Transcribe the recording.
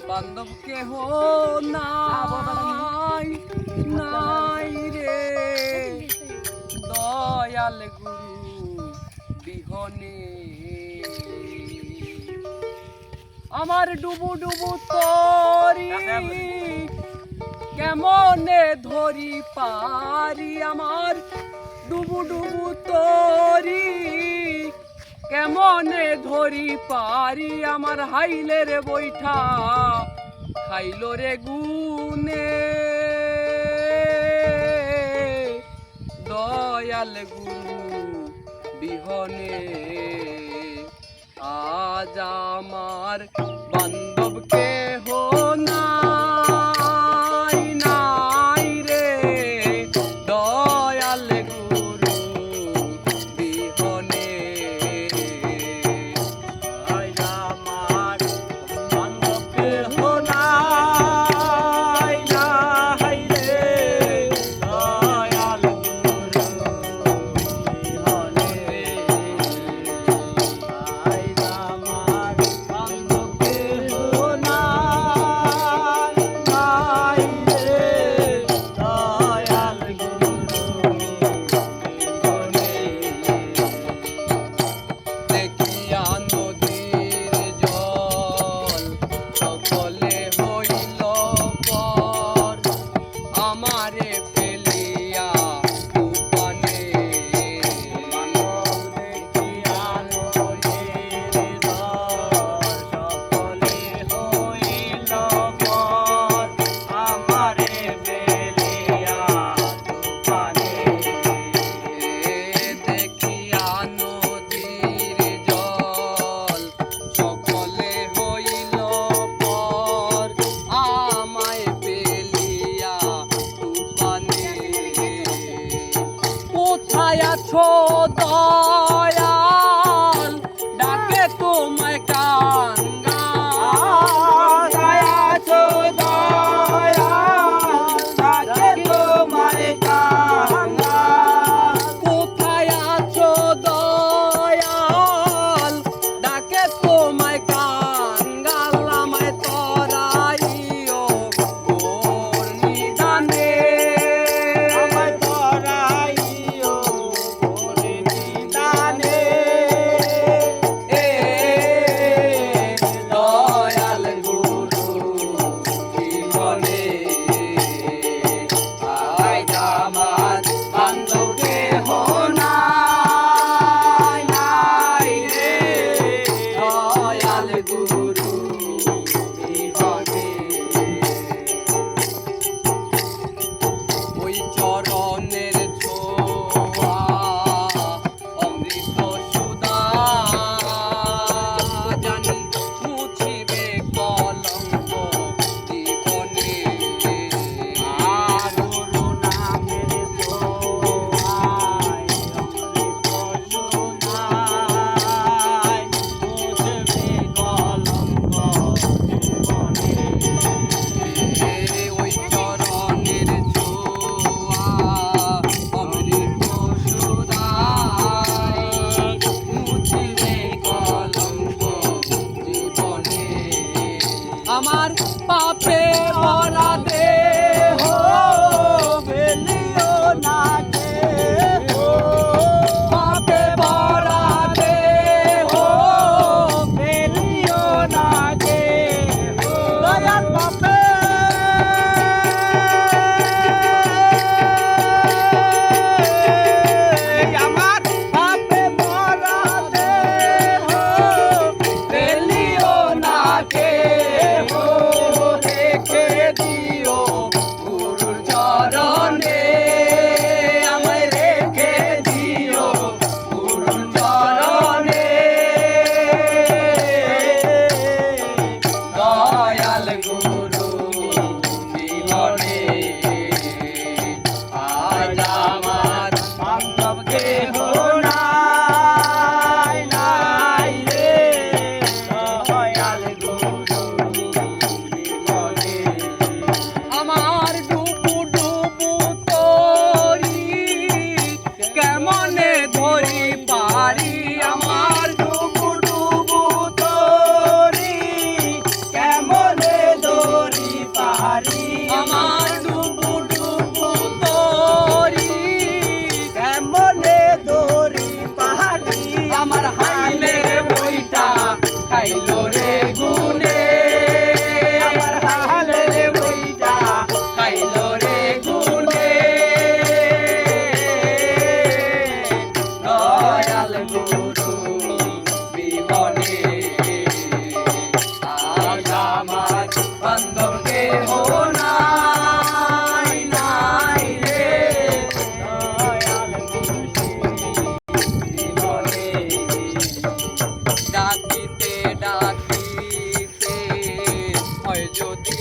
বান্ধব কেহ নাই নাই রে দয়াল গুরু বিহনে আমার ডুবু ডুবু তরি কেমনে ধরি পারি আমার ডুবু ডুবু তরি কেমনে ধরি পারি আমার হাইলে রে বৈঠা খাইলো রে গুনে দয়াল গুরু বিহনে আজ আমার বান্ধব কেহ নাই নাই রে দয়াল গুরু বিহনে আজ আমার বান্ধব কেহ নাই নাই রে দয়াল গুরু বিহনে আছো দয়াল ডাকে তোমায় কাঙ্গাল আছো দয়াল ডাকে তোমায় কাঙ্গাল কোথায় আছো দয়াল ডাকে তোমায় কাঙ্গাল আমায় তরাইও ওর নিদানে আমায় তরাইও আমার পাপে ভরা দেহ ফেলিও না কেহ পাপে ভরা দেহ ফেলিও না কেহ দয়াল পাপে আমার পাপে ভরা দেহ ফেলিও না কেহ রে হয় যদি